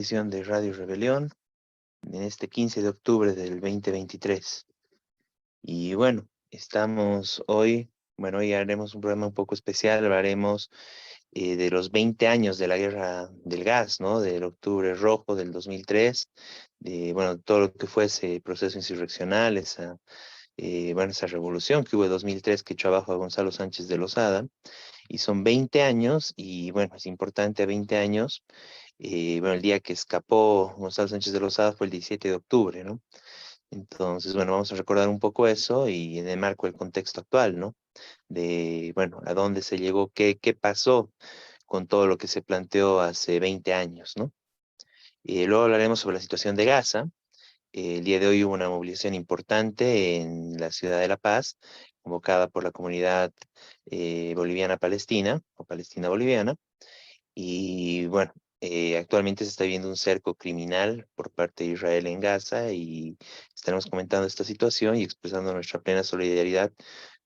Edición de Radio Rebelión en este 15 de octubre del 2023. Y bueno, estamos hoy haremos un programa un poco especial, hablaremos de los 20 años de la guerra del gas, ¿no? Del Octubre Rojo del 2003, de, bueno, todo lo que fue ese proceso insurreccional, esa revolución que hubo en 2003 que echó abajo a Gonzalo Sánchez de Lozada. Y son 20 años, y bueno, es importante, 20 años. Bueno, el día que escapó Gonzalo Sánchez de Lozada fue el 17 de octubre, ¿no? Entonces, bueno, vamos a recordar un poco eso y en el marco del contexto actual, ¿no? De, bueno, a dónde se llegó, qué pasó con todo lo que se planteó hace 20 años, ¿no? Luego hablaremos sobre la situación de Gaza. El día de hoy hubo una movilización importante en la ciudad de La Paz, convocada por la comunidad boliviana-palestina o palestina-boliviana. Y bueno, actualmente se está viendo un cerco criminal por parte de Israel en Gaza y estaremos comentando esta situación y expresando nuestra plena solidaridad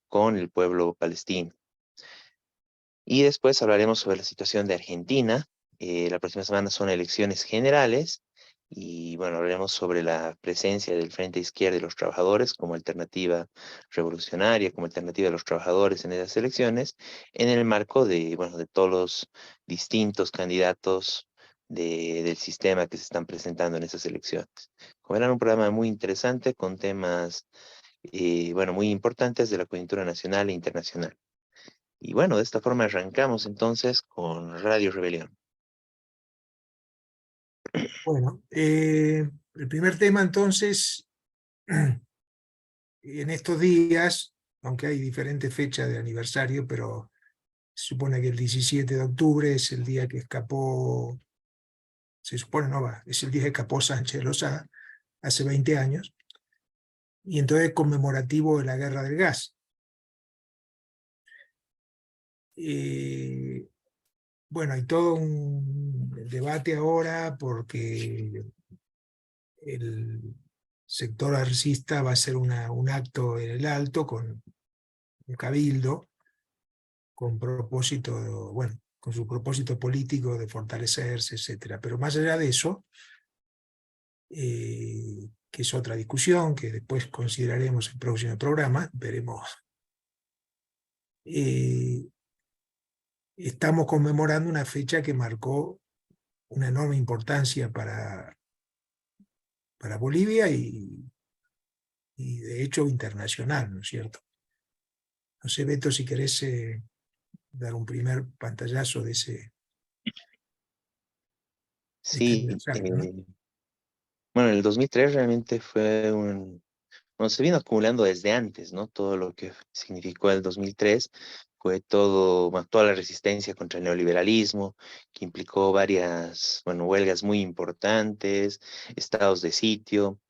con el pueblo palestino. Y después hablaremos sobre la situación de Argentina. La próxima semana son elecciones generales y bueno, hablaremos sobre la presencia del Frente Izquierda y los Trabajadores como alternativa revolucionaria, como alternativa de los trabajadores en esas elecciones, en el marco de, bueno, de todos los distintos candidatos del sistema que se están presentando en esas elecciones. Como verán, un programa muy interesante con temas, bueno, muy importantes de la coyuntura nacional e internacional. Y bueno, de esta forma arrancamos entonces con Radio Rebelión. Bueno, el primer tema entonces, en estos días, aunque hay diferentes fechas de aniversario, pero se supone que el 17 de octubre es el día que escapó, se supone, no va, es el día que escapó Sánchez de Lozada, hace 20 años, y entonces es conmemorativo de la guerra del gas. Eh, bueno, hay todo un debate ahora porque el sector arcista va a hacer un acto en el Alto con un cabildo con propósito, bueno, con su propósito político de fortalecerse, etcétera. Pero más allá de eso, que es otra discusión que después consideraremos en el próximo programa, veremos. eh, Estamos conmemorando una fecha que marcó una enorme importancia para Bolivia y de hecho internacional, ¿no es cierto? No sé, Beto, si querés dar un primer pantallazo de este Sí, aniversario, ¿no? bueno, el 2003 realmente fue bueno, se vino acumulando desde antes, ¿no? Todo lo que significó el 2003 fue todo, bueno, toda la resistencia contra el neoliberalismo, que implicó varias, bueno, huelgas muy importantes, estados de sitio.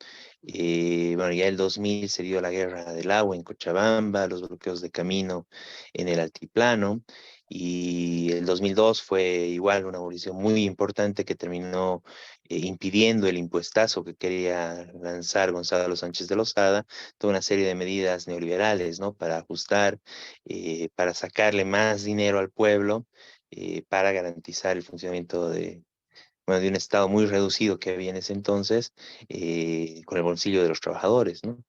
Bueno, ya el 2000 se dio la guerra del agua en Cochabamba, los bloqueos de camino en el altiplano, y el 2002 fue igual una movilización muy importante que terminó impidiendo el impuestazo que quería lanzar Gonzalo Sánchez de Lozada, toda una serie de medidas neoliberales, ¿no? Para ajustar, para sacarle más dinero al pueblo, para garantizar el funcionamiento bueno, de un Estado muy reducido que había en ese entonces, con el bolsillo de los trabajadores, ¿no?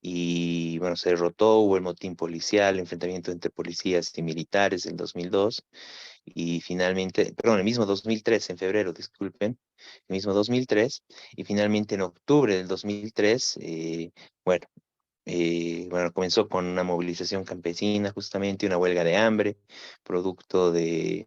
Y bueno, se derrotó, hubo el motín policial, el enfrentamiento entre policías y militares en 2002, y finalmente, perdón, el mismo 2003, en febrero, disculpen, el mismo 2003, y finalmente en octubre del 2003, bueno, bueno, comenzó con una movilización campesina, justamente una huelga de hambre, producto de,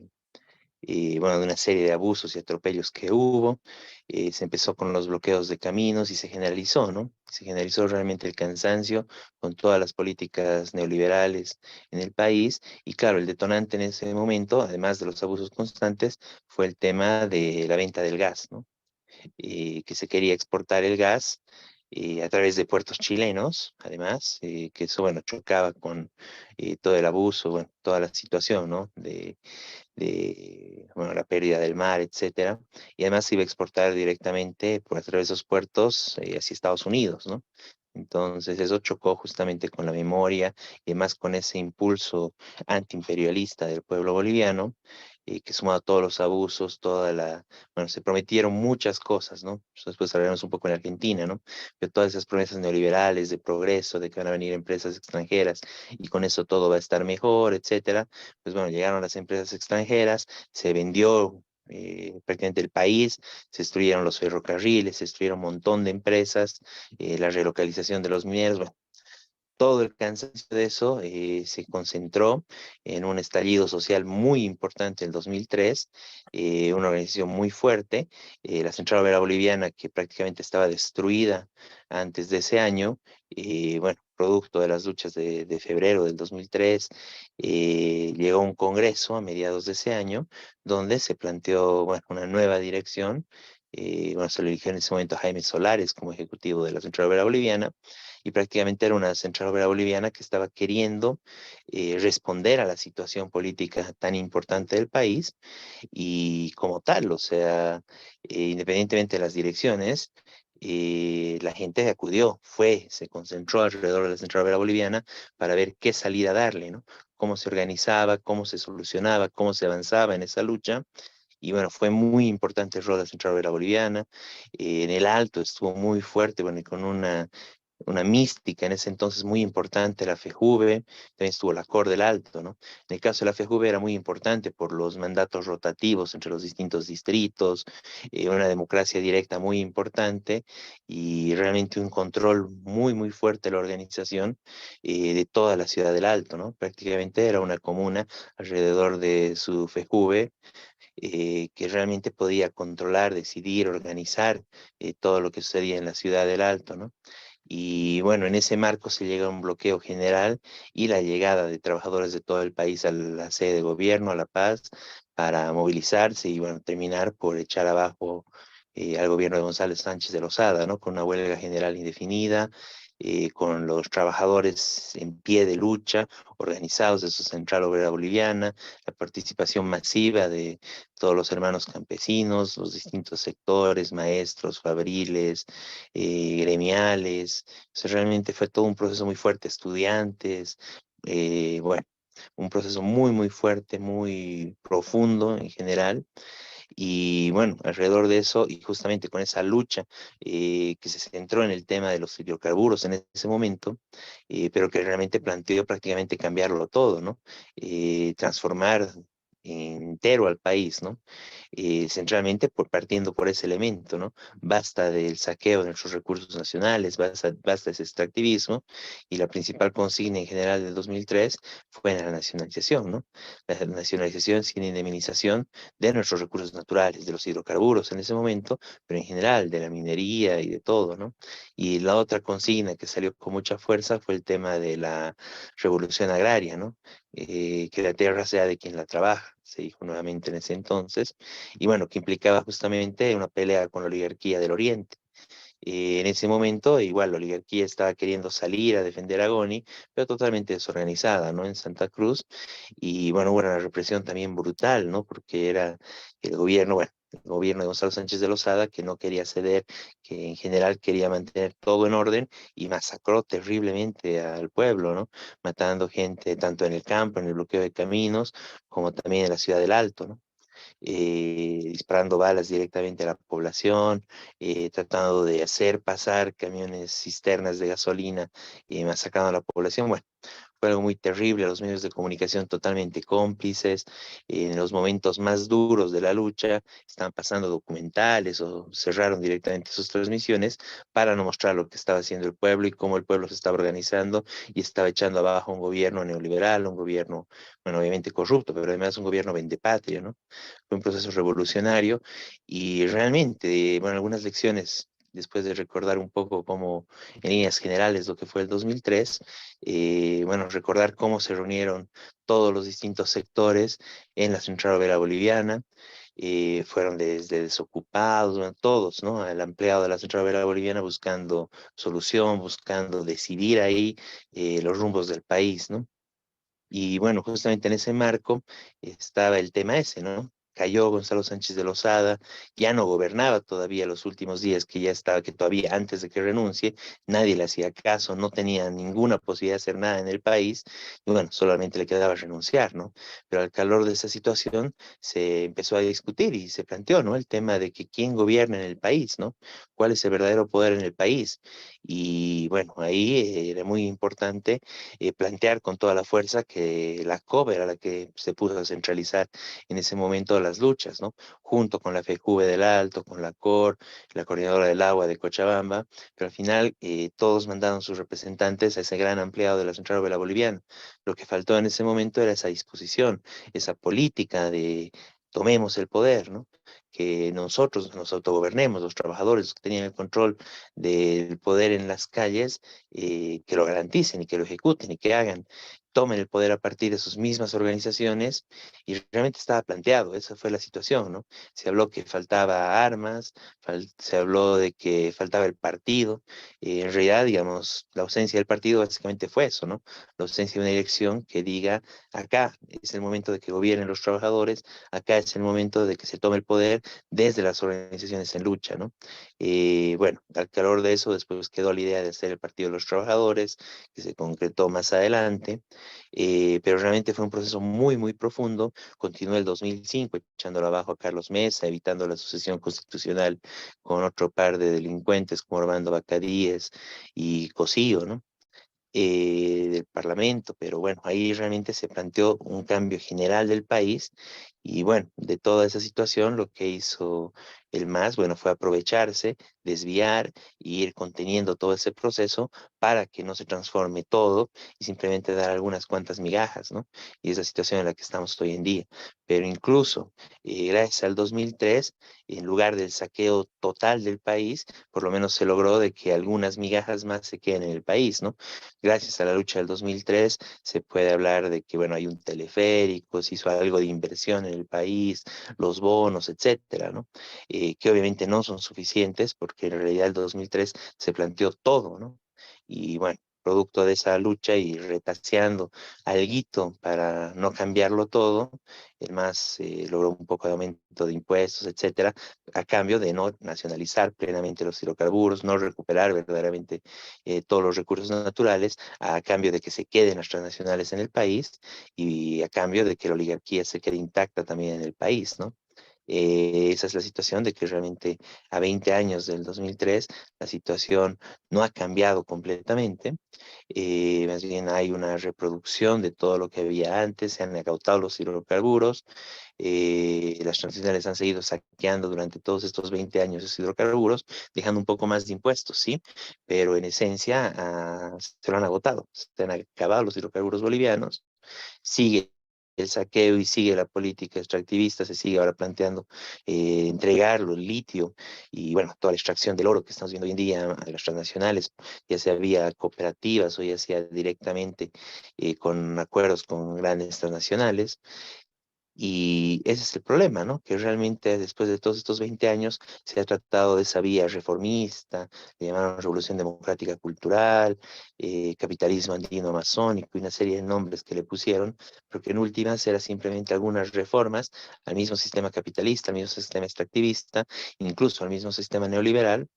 bueno, de una serie de abusos y atropellos que hubo. Se empezó con los bloqueos de caminos y se generalizó, ¿no? Se generalizó realmente el cansancio con todas las políticas neoliberales en el país. Y claro, el detonante en ese momento, además de los abusos constantes, fue el tema de la venta del gas, ¿no? Que se quería exportar el gas a través de puertos chilenos, además, que eso, bueno, chocaba con todo el abuso, bueno, toda la situación, ¿no? Bueno, la pérdida del mar, etcétera. Y además se iba a exportar directamente por a través de esos puertos hacia Estados Unidos, ¿no? Entonces eso chocó justamente con la memoria y además con ese impulso antiimperialista del pueblo boliviano. que sumado a todos los abusos, bueno, se prometieron muchas cosas, ¿no? Después hablaremos un poco en Argentina, ¿no? Pero todas esas promesas neoliberales de progreso, de que van a venir empresas extranjeras y con eso todo va a estar mejor, etcétera. Pues bueno, llegaron las empresas extranjeras, se vendió prácticamente el país, se destruyeron los ferrocarriles, se destruyeron un montón de empresas, la relocalización de los mineros, bueno, todo el cansancio de eso se concentró en un estallido social muy importante en el 2003, una organización muy fuerte, la Central Obrera Boliviana, que prácticamente estaba destruida antes de ese año, bueno, producto de las luchas de febrero del 2003, llegó a un congreso a mediados de ese año, donde se planteó, bueno, una nueva dirección. Bueno, se lo eligió en ese momento a Jaime Solares como ejecutivo de la Central Obrera Boliviana, y prácticamente era una central obrera boliviana que estaba queriendo responder a la situación política tan importante del país y como tal, o sea, independientemente de las direcciones, la gente acudió, se concentró alrededor de la central obrera boliviana para ver qué salida darle, ¿no? Cómo se organizaba, cómo se solucionaba, cómo se avanzaba en esa lucha. Y bueno, fue muy importante el rol de la Central Obrera Boliviana. En el Alto estuvo muy fuerte, bueno, y con una mística en ese entonces muy importante, la FEJUVE, también estuvo la COR del Alto, ¿no? En el caso de la FEJUVE era muy importante por los mandatos rotativos entre los distintos distritos, una democracia directa muy importante y realmente un control muy, muy fuerte de la organización de toda la ciudad del Alto, ¿no? Prácticamente era una comuna alrededor de su FEJUVE que realmente podía controlar, decidir, organizar todo lo que sucedía en la ciudad del Alto, ¿no? Y bueno, en ese marco se llega a un bloqueo general y la llegada de trabajadores de todo el país a la sede de gobierno, a La Paz, para movilizarse y bueno, terminar por echar abajo al gobierno de González Sánchez de Lozada, ¿no? Con una huelga general indefinida, con los trabajadores en pie de lucha, organizados de su Central Obrera Boliviana, la participación masiva de todos los hermanos campesinos, los distintos sectores, maestros, fabriles, gremiales. O sea, realmente fue todo un proceso muy fuerte, estudiantes, bueno, un proceso muy, muy fuerte, muy profundo en general. Y bueno, alrededor de eso y justamente con esa lucha que se centró en el tema de los hidrocarburos en ese momento, pero que realmente planteó prácticamente cambiarlo todo, ¿no? Transformar entero al país, ¿no? Centralmente partiendo por ese elemento, ¿no? Basta del saqueo de nuestros recursos nacionales, basta ese extractivismo, y la principal consigna en general del 2003 fue la nacionalización, ¿no? La nacionalización sin indemnización de nuestros recursos naturales, de los hidrocarburos en ese momento, pero en general de la minería y de todo, ¿no? Y la otra consigna que salió con mucha fuerza fue el tema de la revolución agraria, ¿no? Que la tierra sea de quien la trabaja, se dijo nuevamente en ese entonces, y bueno, que implicaba justamente una pelea con la oligarquía del Oriente. En ese momento, igual, la oligarquía estaba queriendo salir a defender a Goni, pero totalmente desorganizada, ¿no? En Santa Cruz. Y bueno, hubo una represión también brutal, ¿no? Porque era el gobierno, bueno, el gobierno de Gonzalo Sánchez de Lozada, que no quería ceder, que en general quería mantener todo en orden y masacró terriblemente al pueblo, ¿no? Matando gente tanto en el campo, en el bloqueo de caminos, como también en la ciudad del Alto, ¿no? Disparando balas directamente a la población, tratando de hacer pasar camiones cisternas de gasolina, masacrando a la población. Bueno, fue algo muy terrible, los medios de comunicación totalmente cómplices. En los momentos más duros de la lucha estaban pasando documentales o cerraron directamente sus transmisiones para no mostrar lo que estaba haciendo el pueblo y cómo el pueblo se estaba organizando y estaba echando abajo un gobierno neoliberal, un gobierno, bueno, obviamente corrupto, pero además un gobierno vendepatria, ¿no? Fue un proceso revolucionario y realmente, bueno, algunas lecciones después de recordar un poco cómo, en líneas generales, lo que fue el 2003, bueno, recordar cómo se reunieron todos los distintos sectores en la Central Obrera Boliviana, fueron desde desocupados, bueno, todos, ¿no? El empleado de la Central Obrera Boliviana buscando solución, buscando decidir ahí los rumbos del país, ¿no? Y bueno, justamente en ese marco estaba el tema ese, ¿no? cayó Gonzalo Sánchez de Lozada, ya no gobernaba todavía los últimos días, que ya estaba, que todavía antes de que renuncie, nadie le hacía caso, no tenía ninguna posibilidad de hacer nada en el país, y bueno, solamente le quedaba renunciar, ¿no? Pero al calor de esa situación se empezó a discutir y se planteó, ¿no? El tema de que quién gobierna en el país, ¿no? ¿Cuál es el verdadero poder en el país? Y bueno, ahí era muy importante plantear con toda la fuerza que la COP era la que se puso a centralizar en ese momento las luchas, ¿no? Junto con la FECUBE del Alto, con la COR, la Coordinadora del Agua de Cochabamba, pero al final todos mandaron sus representantes a ese gran ampliado de la Central Obrera Boliviana. Lo que faltó en ese momento era esa disposición, esa política de tomemos el poder, ¿no? Que nosotros nos autogobernemos, los trabajadores que tenían el control del poder en las calles, que lo garanticen y que lo ejecuten y que hagan, tomen el poder a partir de sus mismas organizaciones, y realmente estaba planteado, esa fue la situación, ¿no? Se habló que faltaba armas, se habló de que faltaba el partido, en realidad, digamos, la ausencia del partido básicamente fue eso, ¿no? La ausencia de una elección que diga, acá es el momento de que gobiernen los trabajadores, acá es el momento de que se tome el poder desde las organizaciones en lucha, ¿no? Bueno, al calor de eso después quedó la idea de hacer el Partido de los Trabajadores, que se concretó más adelante, pero realmente fue un proceso muy, muy profundo. Continuó el 2005 echándolo abajo a Carlos Mesa, evitando la sucesión constitucional con otro par de delincuentes como Armando Bacadíes y Cosío, ¿no? Del Parlamento, pero bueno, ahí realmente se planteó un cambio general del país, y bueno, de toda esa situación lo que hizo el MAS, bueno, fue aprovecharse, desviar y ir conteniendo todo ese proceso para que no se transforme todo y simplemente dar algunas cuantas migajas, ¿no? Y es la situación en la que estamos hoy en día. Pero incluso gracias al 2003, en lugar del saqueo total del país, por lo menos se logró de que algunas migajas más se queden en el país, ¿no? Gracias a la lucha del 2003 se puede hablar de que, bueno, hay un teleférico, se hizo algo de inversión en el país, los bonos, etcétera, ¿no? Que obviamente no son suficientes, porque en realidad el 2003 se planteó todo, ¿no? Y bueno, producto de esa lucha y retaseando alguito para no cambiarlo todo, el MAS logró un poco de aumento de impuestos, etcétera, a cambio de no nacionalizar plenamente los hidrocarburos, no recuperar verdaderamente todos los recursos naturales, a cambio de que se queden las transnacionales en el país y a cambio de que la oligarquía se quede intacta también en el país, ¿no? Esa es la situación de que realmente a 20 años del 2003 la situación no ha cambiado completamente, más bien hay una reproducción de todo lo que había antes, se han acautado los hidrocarburos, las transnacionales han seguido saqueando durante todos estos 20 años esos hidrocarburos, dejando un poco más de impuestos, sí, pero en esencia se lo han agotado, se han acabado los hidrocarburos bolivianos, sigue el saqueo y sigue la política extractivista, se sigue ahora planteando entregarlo, el litio y bueno, toda la extracción del oro que estamos viendo hoy en día a las transnacionales, ya sea vía cooperativas o ya sea directamente con acuerdos con grandes transnacionales. Y ese es el problema, ¿no? Que realmente después de todos estos 20 años se ha tratado de esa vía reformista, le llamaron Revolución Democrática Cultural, capitalismo andino amazónico y una serie de nombres que le pusieron, porque en últimas era simplemente algunas reformas al mismo sistema capitalista, al mismo sistema extractivista, incluso al mismo sistema neoliberal,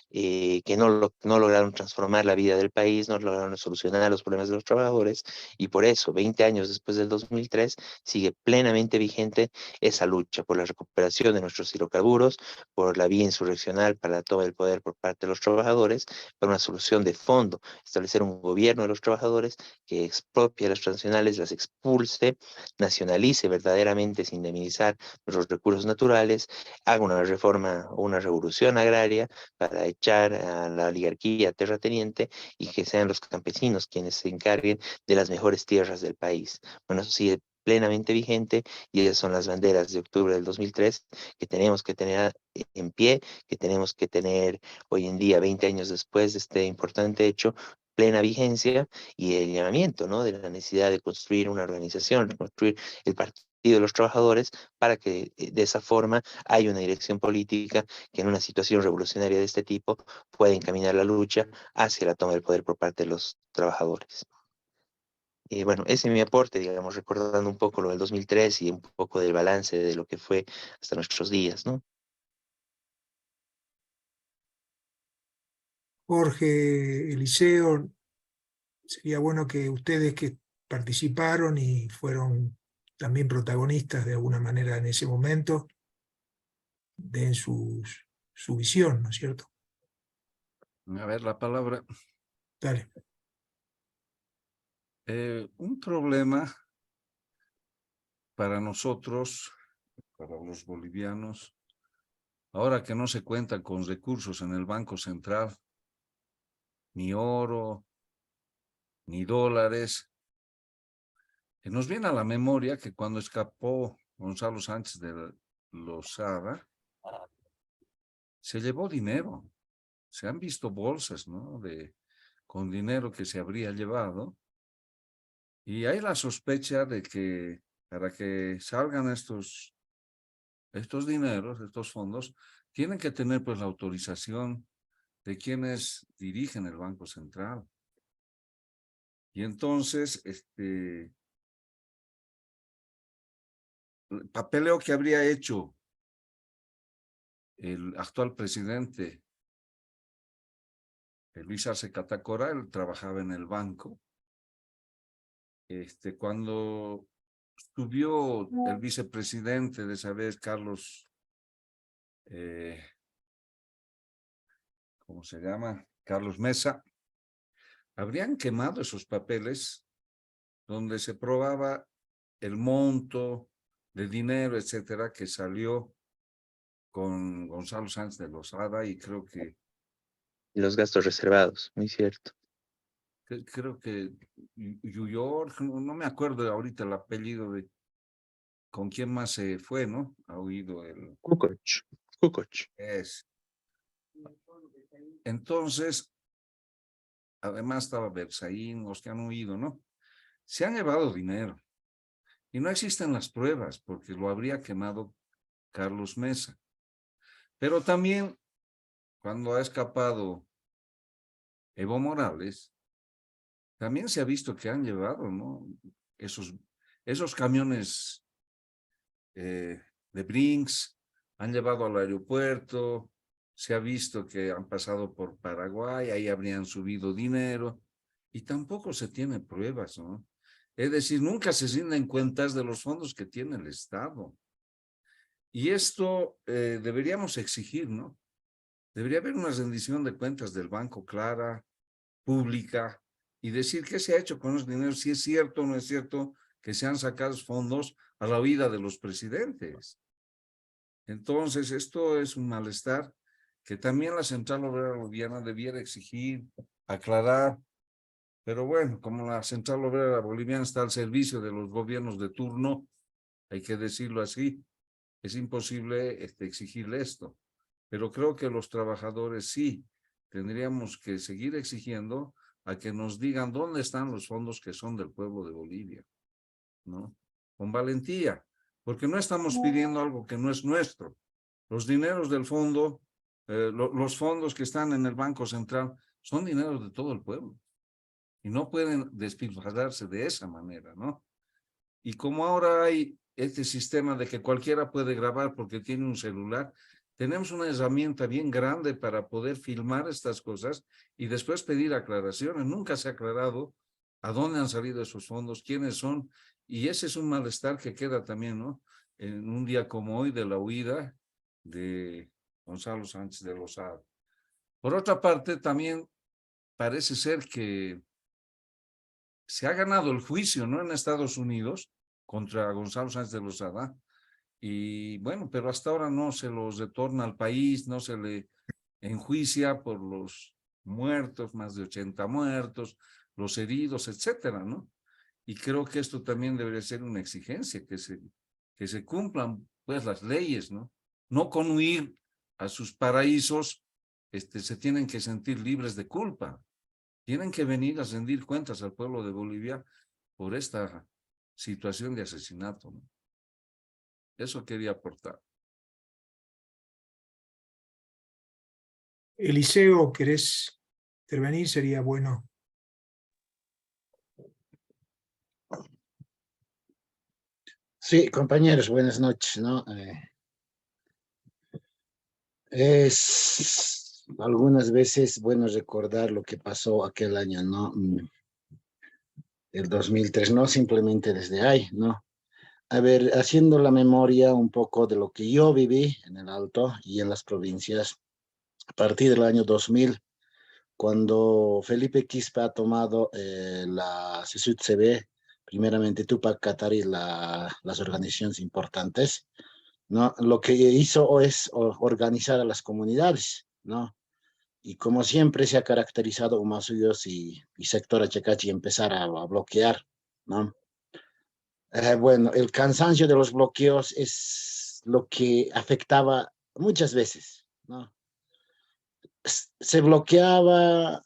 que no lograron transformar la vida del país, no lograron solucionar los problemas de los trabajadores, y por eso, 20 años después del 2003, sigue plenamente vigente esa lucha por la recuperación de nuestros hidrocarburos, por la vía insurreccional para la toma del poder por parte de los trabajadores, por una solución de fondo, establecer un gobierno de los trabajadores que expropie a las transnacionales, las expulse, nacionalice verdaderamente sin indemnizar nuestros recursos naturales, haga una reforma o una revolución agraria para echar a la oligarquía terrateniente y que sean los campesinos quienes se encarguen de las mejores tierras del país. Bueno, eso sigue plenamente vigente y esas son las banderas de octubre del 2003 que tenemos que tener en pie, que tenemos que tener hoy en día, 20 años después de este importante hecho, plena vigencia, y el llamamiento, ¿no? De la necesidad de construir una organización, construir el Partido de los Trabajadores para que de esa forma haya una dirección política que en una situación revolucionaria de este tipo pueda encaminar la lucha hacia la toma del poder por parte de los trabajadores. Y bueno, ese es mi aporte, digamos, recordando un poco lo del 2003 y un poco del balance de lo que fue hasta nuestros días, ¿no? Jorge, Eliseo, sería bueno que ustedes que participaron y fueron también protagonistas de alguna manera en ese momento, den su visión, ¿no es cierto? A ver, la palabra. Dale. Un problema para nosotros, para los bolivianos, ahora que no se cuenta con recursos en el Banco Central, ni oro, ni dólares, nos viene a la memoria que cuando escapó Gonzalo Sánchez de Lozada, se llevó dinero. Se han visto bolsas, ¿no? Con dinero que se habría llevado. Y hay la sospecha de que para que salgan estos dineros, estos fondos, tienen que tener pues la autorización de quienes dirigen el Banco Central. Y entonces, el papeleo que habría hecho el actual presidente, Luis Arce Catacora, él trabajaba en el banco. Cuando subió el vicepresidente de esa vez, Carlos, ¿cómo se llama? Carlos Mesa, habrían quemado esos papeles donde se probaba el monto de dinero, etcétera, que salió con Gonzalo Sánchez de Lozada, y creo Y los gastos reservados, muy cierto. que York, no me acuerdo ahorita el apellido de con quién más se fue, ¿no? Ha oído el... Kukoc, Kukoc. Es. Entonces, además estaba Berzaín, los que han huido, ¿no? Se han llevado dinero y no existen las pruebas porque lo habría quemado Carlos Mesa. Pero también, cuando ha escapado Evo Morales, también se ha visto que han llevado, ¿no? Esos camiones de Brinks, han llevado al aeropuerto, se ha visto que han pasado por Paraguay, ahí habrían subido dinero, y tampoco se tiene pruebas, ¿no? Es decir, nunca se rinden cuentas de los fondos que tiene el Estado. Y esto deberíamos exigir, ¿no? Debería haber una rendición de cuentas del banco clara, pública, y decir qué se ha hecho con los dineros, si es cierto o no es cierto que se han sacado fondos a la huida de los presidentes. Entonces, esto es un malestar que también la Central Obrera Boliviana debiera exigir, aclarar, pero bueno, como la Central Obrera Boliviana está al servicio de los gobiernos de turno, hay que decirlo así, es imposible exigirle esto. Pero creo que los trabajadores sí tendríamos que seguir exigiendo a que nos digan dónde están los fondos que son del pueblo de Bolivia, ¿no? Con valentía, porque no estamos pidiendo algo que no es nuestro. Los dineros del fondo, los fondos que están en el Banco Central, son dineros de todo el pueblo y no pueden despilfarrarse de esa manera, ¿no? Y como ahora hay este sistema de que cualquiera puede grabar porque tiene un celular, tenemos una herramienta bien grande para poder filmar estas cosas y después pedir aclaraciones. Nunca se ha aclarado a dónde han salido esos fondos, quiénes son, y ese es un malestar que queda también, ¿no? En un día como hoy de la huida de Gonzalo Sánchez de Lozada. Por otra parte, también parece ser que se ha ganado el juicio, ¿no? En Estados Unidos contra Gonzalo Sánchez de Lozada, y bueno, pero hasta ahora no se los retorna al país, no se le enjuicia por los muertos, más de 80 muertos, los heridos, etcétera, ¿no? Y creo que esto también debería ser una exigencia, que se cumplan pues las leyes, ¿no? No con huir a sus paraísos, se tienen que sentir libres de culpa. Tienen que venir a rendir cuentas al pueblo de Bolivia por esta situación de asesinato, ¿no? Eso quería aportar. Eliseo, ¿querés intervenir? Sería bueno. Sí, compañeros, buenas noches, ¿no? Es algunas veces bueno recordar lo que pasó aquel año, ¿no? El 2003, no simplemente desde ahí, ¿no? A ver, haciendo la memoria un poco de lo que yo viví en el Alto y en las provincias a partir del año 2000, cuando Felipe Quispe ha tomado la CSUT-CB, primeramente Tupac Katari, las organizaciones importantes, ¿no? Lo que hizo es organizar a las comunidades, ¿no? Y como siempre se ha caracterizado Humasuyos y sector Achacachi empezar a bloquear, ¿no? Bueno, el cansancio de los bloqueos es lo que afectaba muchas veces, ¿no? Se bloqueaba,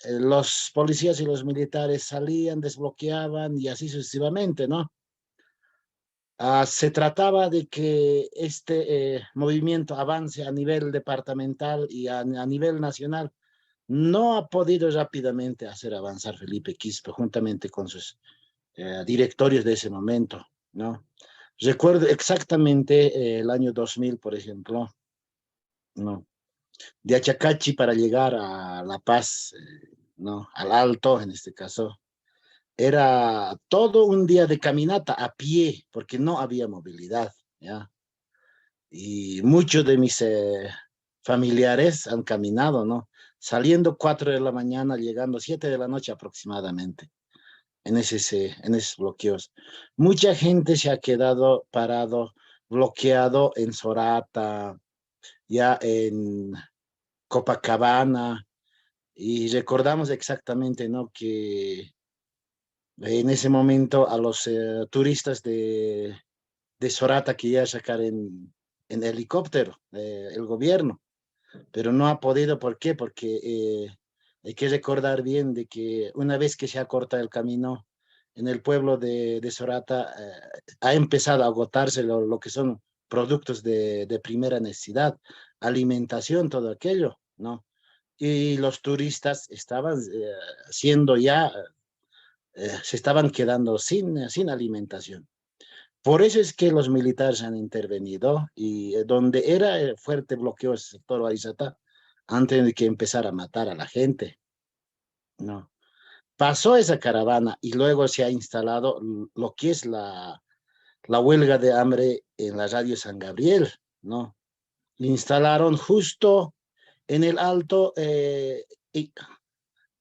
los policías y los militares salían, desbloqueaban y así sucesivamente, ¿no? Se trataba de que este movimiento avance a nivel departamental y a nivel nacional. No ha podido rápidamente hacer avanzar Felipe Quispe juntamente con sus directorios de ese momento, ¿no? Recuerdo exactamente el año 2000, por ejemplo, ¿no? De Achacachi para llegar a La Paz, ¿no? Al Alto, en este caso, era todo un día de caminata a pie, porque no había movilidad, ¿ya? Y muchos de mis familiares han caminado, ¿no? Saliendo 4 de la mañana, llegando 7 de la noche aproximadamente, en esos bloqueos. Mucha gente se ha quedado parado, bloqueado en Sorata, ya en Copacabana, y recordamos exactamente, ¿no? Que en ese momento a los turistas de Sorata quería sacar en helicóptero el gobierno, pero no ha podido. ¿Por qué? Porque hay que recordar bien de que una vez que se ha cortado el camino en el pueblo de Sorata, ha empezado a agotarse lo que son productos de primera necesidad, alimentación, todo aquello, ¿no? Y los turistas estaban siendo ya, se estaban quedando sin alimentación. Por eso es que los militares han intervenido y donde era fuerte bloqueo el sector Aizata, antes de que empezara a matar a la gente, ¿no? Pasó esa caravana y luego se ha instalado lo que es la huelga de hambre en la radio San Gabriel, ¿no? Instalaron justo en el Alto, y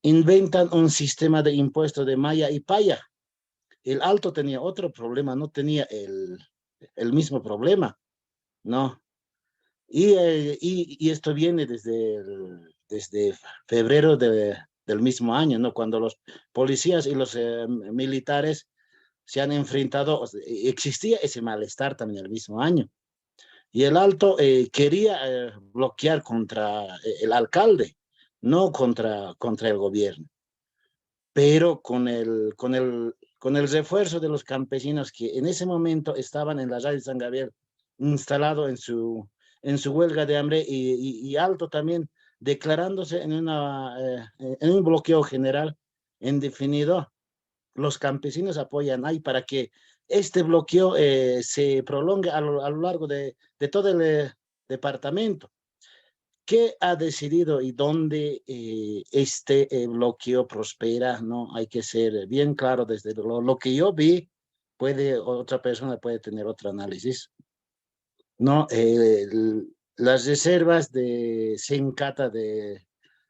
inventan un sistema de impuestos de malla y paya. El Alto tenía otro problema, no tenía el mismo problema, ¿no? Y esto viene desde febrero del mismo año, ¿no? Cuando los policías y los militares se han enfrentado, o sea, existía ese malestar también el mismo año. Y el Alto quería bloquear contra el alcalde, no contra el gobierno, pero con el refuerzo de los campesinos que en ese momento estaban en la radio San Gabriel, instalado en su huelga de hambre y Alto también declarándose en un bloqueo general indefinido. Los campesinos apoyan ahí para que este bloqueo se prolongue a lo largo de todo el departamento. ¿Qué ha decidido y dónde este bloqueo prospera? ¿No? Hay que ser bien claro desde lo que yo vi, otra persona puede tener otro análisis. ¿No? Las reservas de Sencata de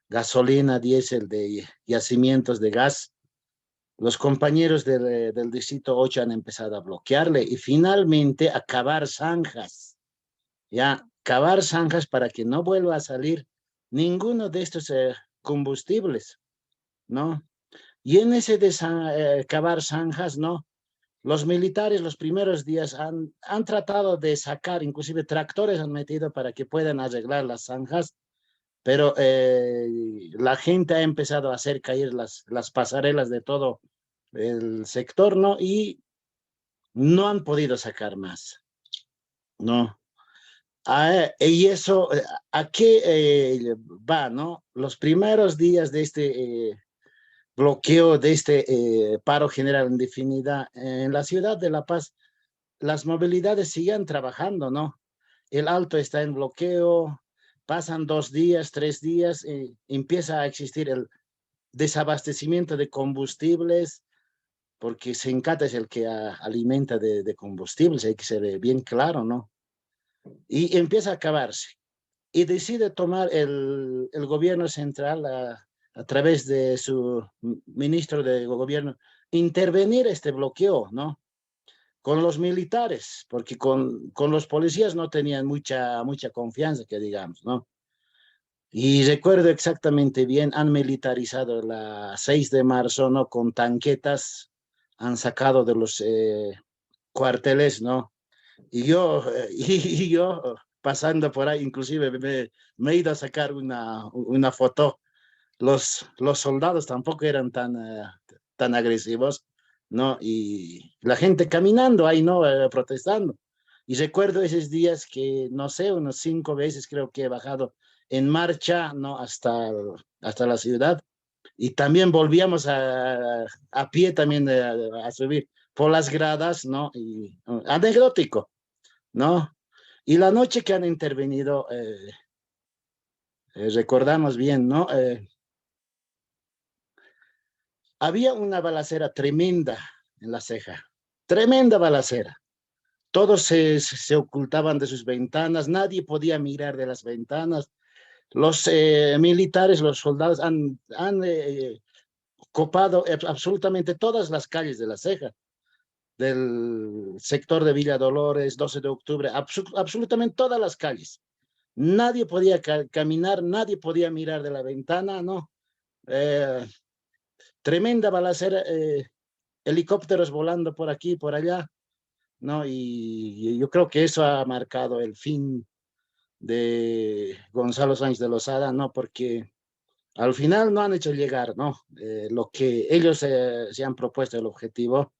gasolina, diésel, de yacimientos de gas, los compañeros del Distrito 8 han empezado a bloquearle y finalmente a cavar zanjas, ya, cavar zanjas para que no vuelva a salir ninguno de estos combustibles, ¿no? Y en ese de cavar zanjas, ¿no? Los militares los primeros días han tratado de sacar, inclusive tractores han metido para que puedan arreglar las zanjas, pero la gente ha empezado a hacer caer las pasarelas de todo el sector, ¿no? Y no han podido sacar más, ¿no? Y eso, ¿a qué va, no? Los primeros días de este bloqueo, de este paro general indefinida en la ciudad de La Paz, las movilidades siguen trabajando, ¿no? El Alto está en bloqueo, pasan 2 días, 3 días, empieza a existir el desabastecimiento de combustibles, porque Sencata es el que alimenta de combustibles, hay que ser bien claro, ¿no? Y empieza a acabarse. Y decide tomar el gobierno central a través de su ministro de gobierno, intervenir este bloqueo, ¿no? Con los militares, porque con los policías no tenían mucha confianza, que digamos, ¿no? Y recuerdo exactamente bien, han militarizado la 6 de marzo, ¿no? Con tanquetas, han sacado de los cuarteles, ¿no? Y yo, y yo pasando por ahí, inclusive me he ido a sacar una foto. Los soldados tampoco eran tan agresivos, ¿no? Y la gente caminando ahí, ¿no? Protestando. Y recuerdo esos días que, no sé, unos 5 veces creo que he bajado en marcha, ¿no? Hasta la ciudad. Y también volvíamos a pie también a subir por las gradas, ¿no? Y anecdótico, ¿no? Y la noche que han intervenido, recordamos bien, ¿no? Había una balacera tremenda en La Ceja, tremenda balacera. Todos se ocultaban de sus ventanas, nadie podía mirar de las ventanas. Los militares, los soldados han copado absolutamente todas las calles de La Ceja, del sector de Villa Dolores, 12 de octubre, absolutamente todas las calles. Nadie podía caminar, nadie podía mirar de la ventana, ¿no? Eh, Tremenda balacera, helicópteros volando por aquí, por allá, ¿no? Y yo creo que eso ha marcado el fin de Gonzalo Sánchez de Lozada, ¿no? Porque al final no han hecho llegar, ¿no? Lo que ellos se han propuesto, el objetivo.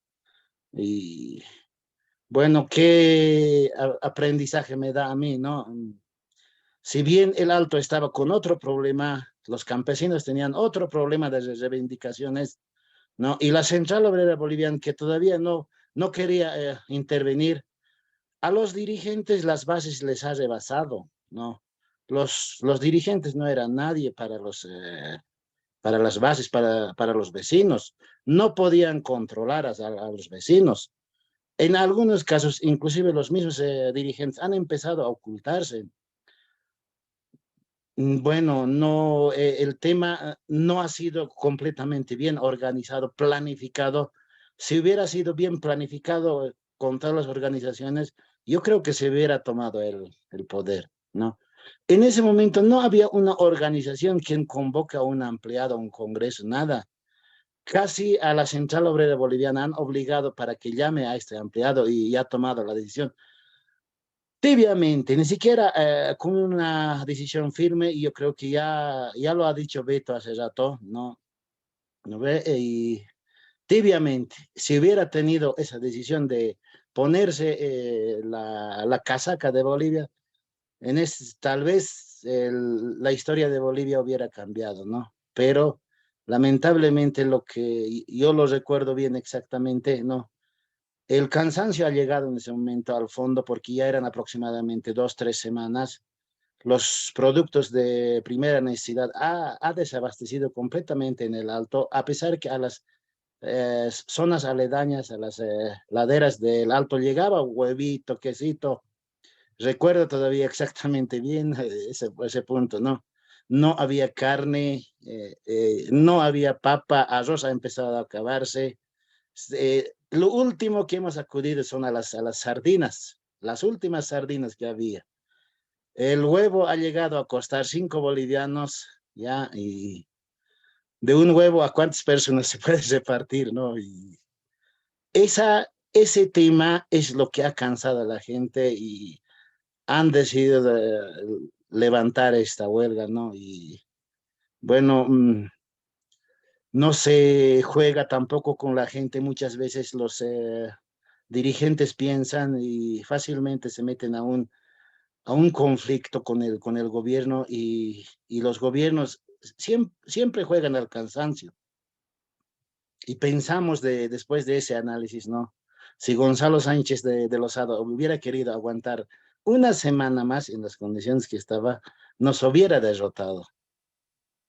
Y bueno, ¿qué aprendizaje me da a mí, no? Si bien el Alto estaba con otro problema, los campesinos tenían otro problema de reivindicaciones, ¿no? Y la Central Obrera Boliviana, que todavía no quería intervenir, a los dirigentes las bases les ha rebasado, ¿no? Los dirigentes no eran nadie para las bases, para los vecinos. No podían controlar a los vecinos. En algunos casos, inclusive los mismos dirigentes han empezado a ocultarse. Bueno, no, el tema no ha sido completamente bien organizado, planificado. Si hubiera sido bien planificado con todas las organizaciones, yo creo que se hubiera tomado el poder, ¿no? En ese momento no había una organización quien convoca a un ampliado, a un congreso, nada. Casi a la Central Obrera Boliviana han obligado para que llame a este ampliado y ya ha tomado la decisión tibiamente, ni siquiera con una decisión firme, y yo creo que ya lo ha dicho Beto hace rato, ¿no? ¿No ve? Y tibiamente, si hubiera tenido esa decisión de ponerse la casaca de Bolivia, tal vez la historia de Bolivia hubiera cambiado, ¿no? Pero lamentablemente lo que yo lo recuerdo bien exactamente, ¿no? El cansancio ha llegado en ese momento al fondo porque ya eran aproximadamente 2, 3 semanas. Los productos de primera necesidad ha desabastecido completamente en el Alto, a pesar que a las zonas aledañas, a las laderas del Alto llegaba huevito, quesito. Recuerdo todavía exactamente bien ese punto, ¿no? No había carne, no había papa, arroz ha empezado a acabarse. Lo último que hemos acudido son a las sardinas, las últimas sardinas que había. El huevo ha llegado a costar 5 bolivianos, ya, y de un huevo a cuántas personas se puede repartir, ¿no? Y ese tema es lo que ha cansado a la gente y han decidido levantar esta huelga, ¿no? Y bueno, no se juega tampoco con la gente. Muchas veces los dirigentes piensan y fácilmente se meten a un conflicto con el gobierno y los gobiernos siempre juegan al cansancio. Y pensamos después de ese análisis, ¿no? Si Gonzalo Sánchez de Lozada hubiera querido aguantar una semana más en las condiciones que estaba, nos hubiera derrotado,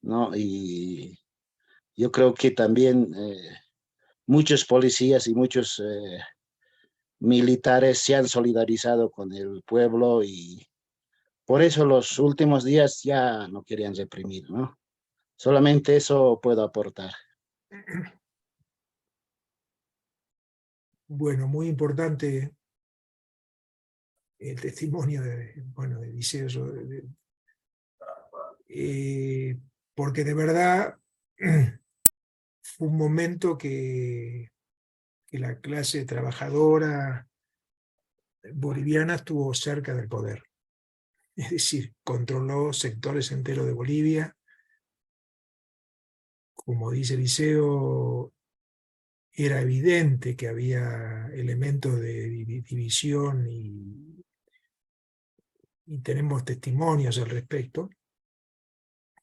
¿no? Y yo creo que también muchos policías y muchos militares se han solidarizado con el pueblo y por eso los últimos días ya no querían reprimir, ¿no? Solamente eso puedo aportar. Bueno, muy importante el testimonio de Eliseo, porque de verdad fue un momento que la clase trabajadora boliviana estuvo cerca del poder. Es decir, controló sectores enteros de Bolivia. Como dice Eliseo, era evidente que había elementos de división y tenemos testimonios al respecto,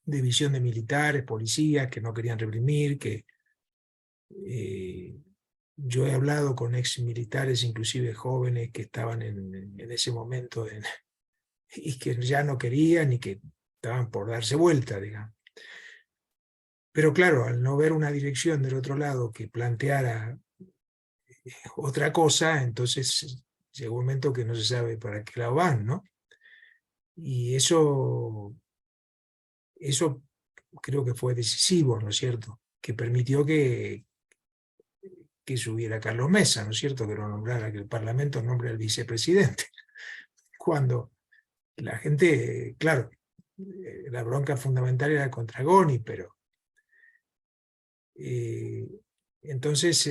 división de militares, policías que no querían reprimir, que yo he hablado con ex militares, inclusive jóvenes que estaban en ese momento y que ya no querían y que estaban por darse vuelta, digamos. Pero claro, al no ver una dirección del otro lado que planteara otra cosa, entonces llegó un momento que no se sabe para qué lado van, ¿no? Y eso creo que fue decisivo, ¿no es cierto? Que permitió que subiera Carlos Mesa, ¿no es cierto? Que lo nombrara, que el Parlamento nombre al vicepresidente. Cuando la gente, claro, la bronca fundamental era contra Goni, pero entonces,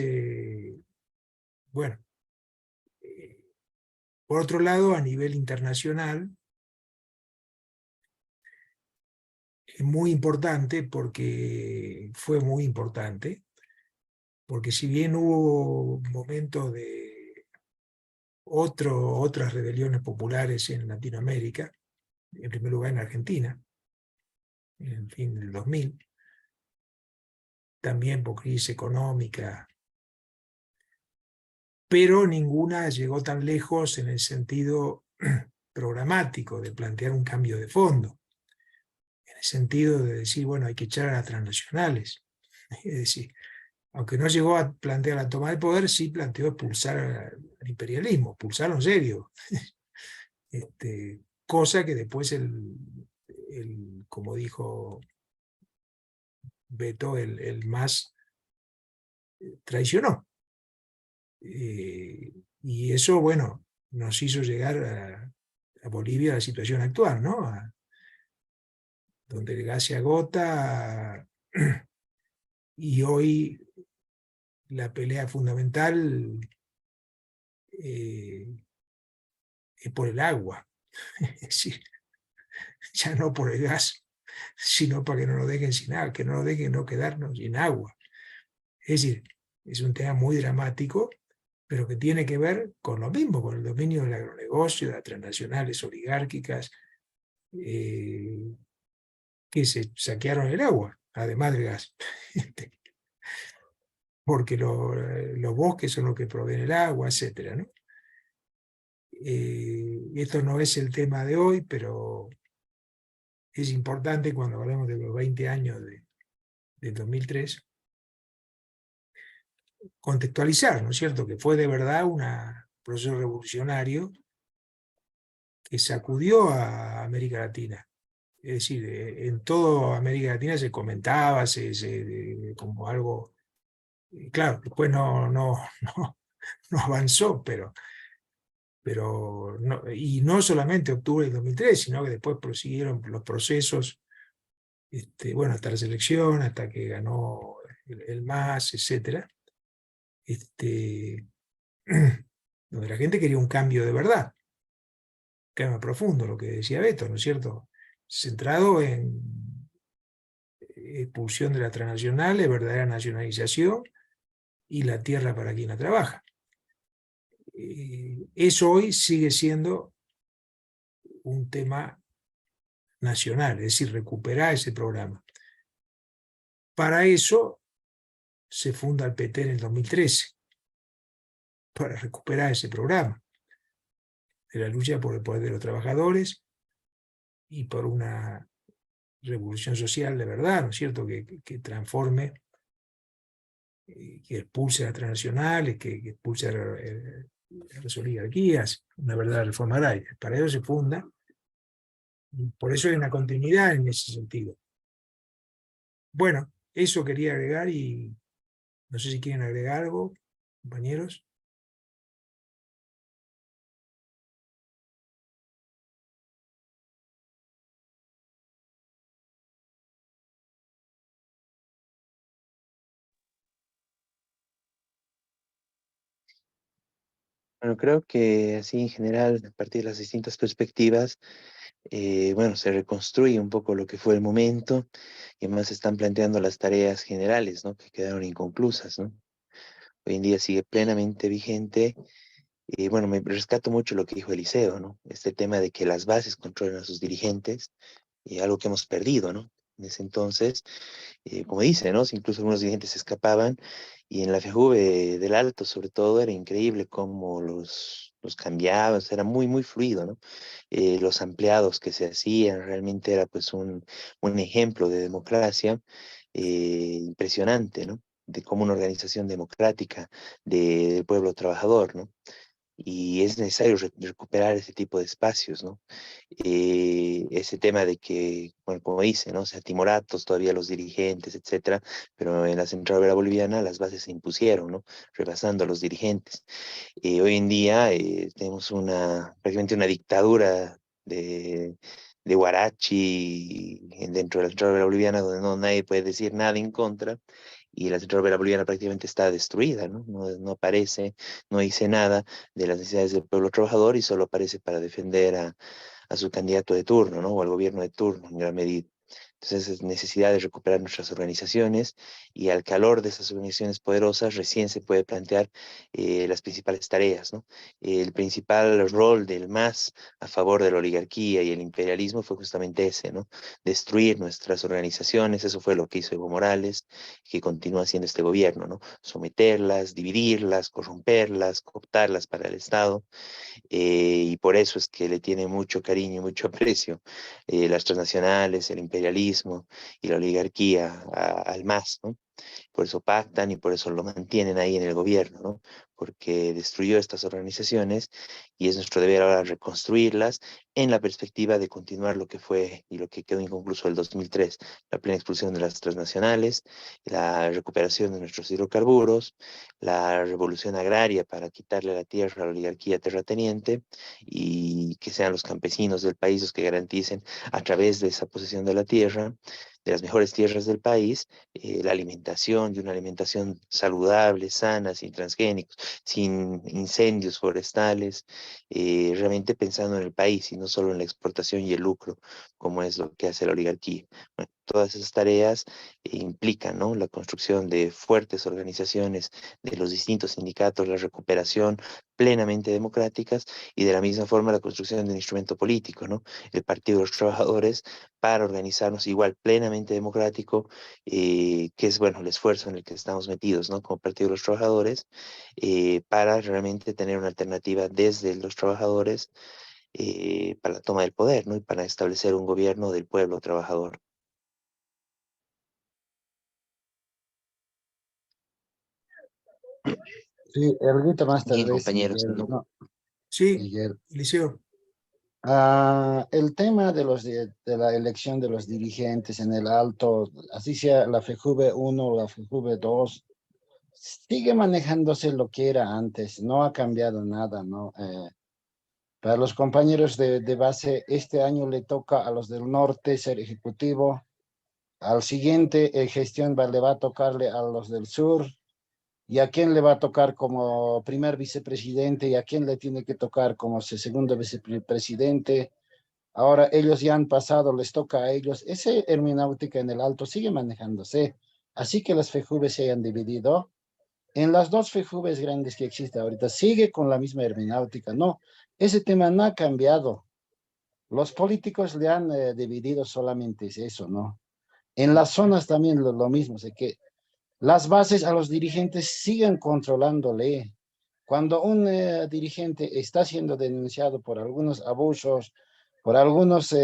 bueno, por otro lado, a nivel internacional, es muy importante porque fue muy importante, porque si bien hubo momentos de otras rebeliones populares en Latinoamérica, en primer lugar en Argentina, en el fin del 2000, también por crisis económica, pero ninguna llegó tan lejos en el sentido programático de plantear un cambio de fondo, en el sentido de decir, bueno, hay que echar a las transnacionales. Es decir, aunque no llegó a plantear la toma del poder, sí planteó expulsar al imperialismo, expulsarlo en serio. Cosa que después como dijo Beto, el MAS traicionó. Y eso, bueno, nos hizo llegar a Bolivia a la situación actual, ¿no? Donde el gas se agota y hoy la pelea fundamental es por el agua. Es decir, ya no por el gas, sino para que no nos dejen sin agua, que no nos dejen no quedarnos sin agua. Es decir, es un tema muy dramático, pero que tiene que ver con lo mismo, con el dominio del agronegocio, de las transnacionales oligárquicas, que se saquearon el agua, además del gas. Porque los bosques son los que proveen el agua, etc., ¿no? Esto no es el tema de hoy, pero es importante cuando hablamos de los 20 años del 2003, contextualizar, ¿no es cierto?, que fue de verdad un proceso revolucionario que sacudió a América Latina. Es decir, en toda América Latina se comentaba como algo, claro, después no avanzó, pero no, y no solamente octubre del 2003, sino que después prosiguieron los procesos, bueno, hasta la selección, hasta que ganó el MAS, etc. Donde la gente quería un cambio de verdad, un cambio profundo, lo que decía Beto, ¿no es cierto? Centrado en expulsión de las transnacionales, verdadera nacionalización y la tierra para quien la trabaja. Eso hoy sigue siendo un tema nacional, es decir, recuperar ese programa. Para eso se funda el PT en el 2013, para recuperar ese programa de la lucha por el poder de los trabajadores y por una revolución social de verdad, ¿no es cierto?, que transforme, que expulse a las transnacionales, que expulse a las oligarquías, una verdadera reforma agraria. Para eso se funda, y por eso hay una continuidad en ese sentido. Bueno, eso quería agregar y no sé si quieren agregar algo, compañeros. Bueno, creo que así en general, a partir de las distintas perspectivas, bueno, se reconstruye un poco lo que fue el momento y además se están planteando las tareas generales, ¿no? Que quedaron inconclusas, ¿no? Hoy en día sigue plenamente vigente. Y bueno, me rescato mucho lo que dijo Eliseo, ¿no? Este tema de que las bases controlan a sus dirigentes, y algo que hemos perdido, ¿no? En ese entonces, como dice, ¿no? Si incluso algunos dirigentes se escapaban, y en la FEJUVE del Alto, sobre todo, era increíble cómo los cambiaban, o sea, era muy, muy fluido, ¿no? Los ampliados que se hacían, realmente era pues un ejemplo de democracia impresionante, ¿no? De cómo una organización democrática del pueblo trabajador, ¿no? Y es necesario recuperar ese tipo de espacios, ¿no? Ese tema de que, bueno, como dice, ¿no? O sea, timoratos todavía los dirigentes, etcétera, pero en la Central Obrera Boliviana las bases se impusieron, ¿no? Rebasando a los dirigentes. Hoy en día tenemos prácticamente una dictadura de Huarachi dentro de la Central Obrera Boliviana, donde no nadie puede decir nada en contra, y la Central Obrera Boliviana prácticamente está destruida, ¿no? No aparece, no dice nada de las necesidades del pueblo trabajador y solo aparece para defender a su candidato de turno, ¿no? O al gobierno de turno en gran medida. Entonces es necesidad de recuperar nuestras organizaciones y al calor de esas organizaciones poderosas recién se puede plantear las principales tareas, ¿no? El principal rol del MAS a favor de la oligarquía y el imperialismo fue justamente ese, ¿no? Destruir nuestras organizaciones, eso fue lo que hizo Evo Morales, que continúa haciendo este gobierno, ¿no? Someterlas, dividirlas, corromperlas, cooptarlas para el Estado, y por eso es que le tiene mucho cariño y mucho aprecio las transnacionales, el imperialismo y la oligarquía al MAS, ¿no? Por eso pactan y por eso lo mantienen ahí en el gobierno, ¿no? Porque destruyó estas organizaciones y es nuestro deber ahora reconstruirlas en la perspectiva de continuar lo que fue y lo que quedó inconcluso el 2003, la plena expulsión de las transnacionales, la recuperación de nuestros hidrocarburos, la revolución agraria para quitarle la tierra a la oligarquía terrateniente y que sean los campesinos del país los que garanticen a través de esa posesión de la tierra, de las mejores tierras del país, la alimentación, de una alimentación saludable, sana, sin transgénicos, sin incendios forestales, realmente pensando en el país y no solo en la exportación y el lucro, como es lo que hace la oligarquía. Bueno, todas esas tareas implican, ¿no? La construcción de fuertes organizaciones de los distintos sindicatos, la recuperación plenamente democráticas y de la misma forma la construcción de un instrumento político, ¿no? El Partido de los Trabajadores para organizarnos igual plenamente democrático, que es, bueno, el esfuerzo en el que estamos metidos, ¿no? Como Partido de los Trabajadores, para realmente tener una alternativa desde los trabajadores para la toma del poder, ¿no? Y para establecer un gobierno del pueblo trabajador. Sí, ahorita más tal Bien, vez, compañeros, Miguel, ¿no? no, Sí, Miguel. Eliseo. El tema de la elección de los dirigentes en el Alto, así sea la FEJUVE 1 o la FEJUVE 2, sigue manejándose lo que era antes, no ha cambiado nada, ¿no? Para los compañeros de base, este año le toca a los del norte ser ejecutivo, al siguiente gestión le va a tocarle a los del sur, y a quién le va a tocar como primer vicepresidente y a quién le tiene que tocar como segundo vicepresidente. Ahora ellos ya han pasado, les toca a ellos. Esa hermenéutica en el Alto sigue manejándose. Así que las FEJUVES se hayan dividido. En las dos FEJUVES grandes que existen ahorita, sigue con la misma hermenéutica. No, ese tema no ha cambiado. Los políticos le han dividido solamente es eso, ¿no? En las zonas también lo mismo, sé que las bases a los dirigentes siguen controlándole. Cuando un dirigente está siendo denunciado por algunos abusos, por algunos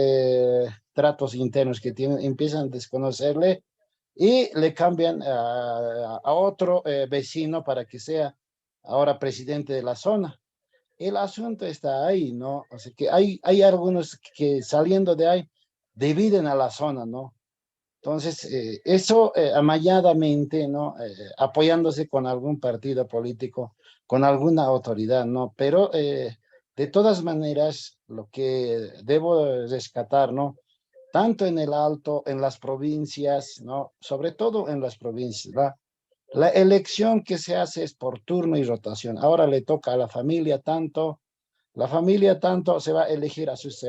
tratos internos que tienen, empiezan a desconocerle y le cambian a otro vecino para que sea ahora presidente de la zona. El asunto está ahí, ¿no? O sea que hay algunos que saliendo de ahí dividen a la zona, ¿no? Entonces, eso amalladamente, ¿no? Apoyándose con algún partido político, con alguna autoridad, ¿no? Pero de todas maneras, lo que debo rescatar, ¿no? Tanto en el Alto, en las provincias, ¿no? Sobre todo en las provincias, ¿va? La elección que se hace es por turno y rotación. Ahora le toca a la familia tanto se va a elegir a sus,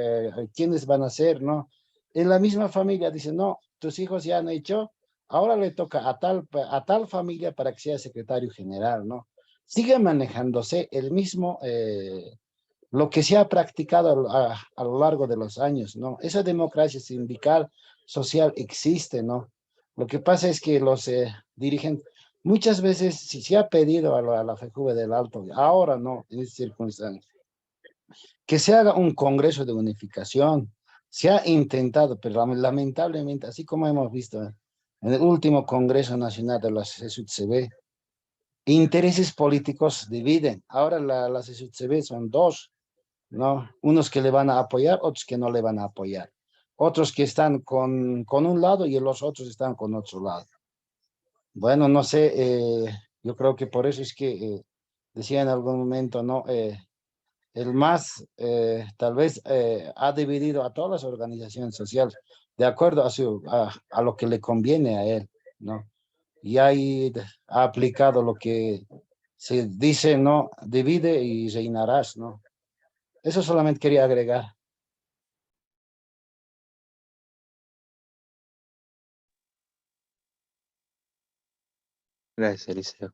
quiénes van a ser, ¿no? En la misma familia dice, no, tus hijos ya han hecho, ahora le toca a tal familia para que sea secretario general, ¿no? Sigue manejándose el mismo, lo que se ha practicado a lo largo de los años, ¿no? Esa democracia sindical, social existe, ¿no? Lo que pasa es que los dirigentes, muchas veces, si se ha pedido a la FEJUVE del Alto, ahora no, en estas circunstancias, que se haga un congreso de unificación. Se ha intentado, pero lamentablemente, así como hemos visto en el último Congreso Nacional de la CSUTCB, intereses políticos dividen. Ahora la CSUTCB son dos, ¿no? Unos que le van a apoyar, otros que no le van a apoyar. Otros que están con un lado y los otros están con otro lado. Bueno, no sé, yo creo que por eso es que decía en algún momento, ¿no? El MAS tal vez ha dividido a todas las organizaciones sociales de acuerdo a lo que le conviene a él, ¿no? Y ahí ha aplicado lo que se dice, ¿no? Divide y reinarás, ¿no? Eso solamente quería agregar. Gracias, Eliseo.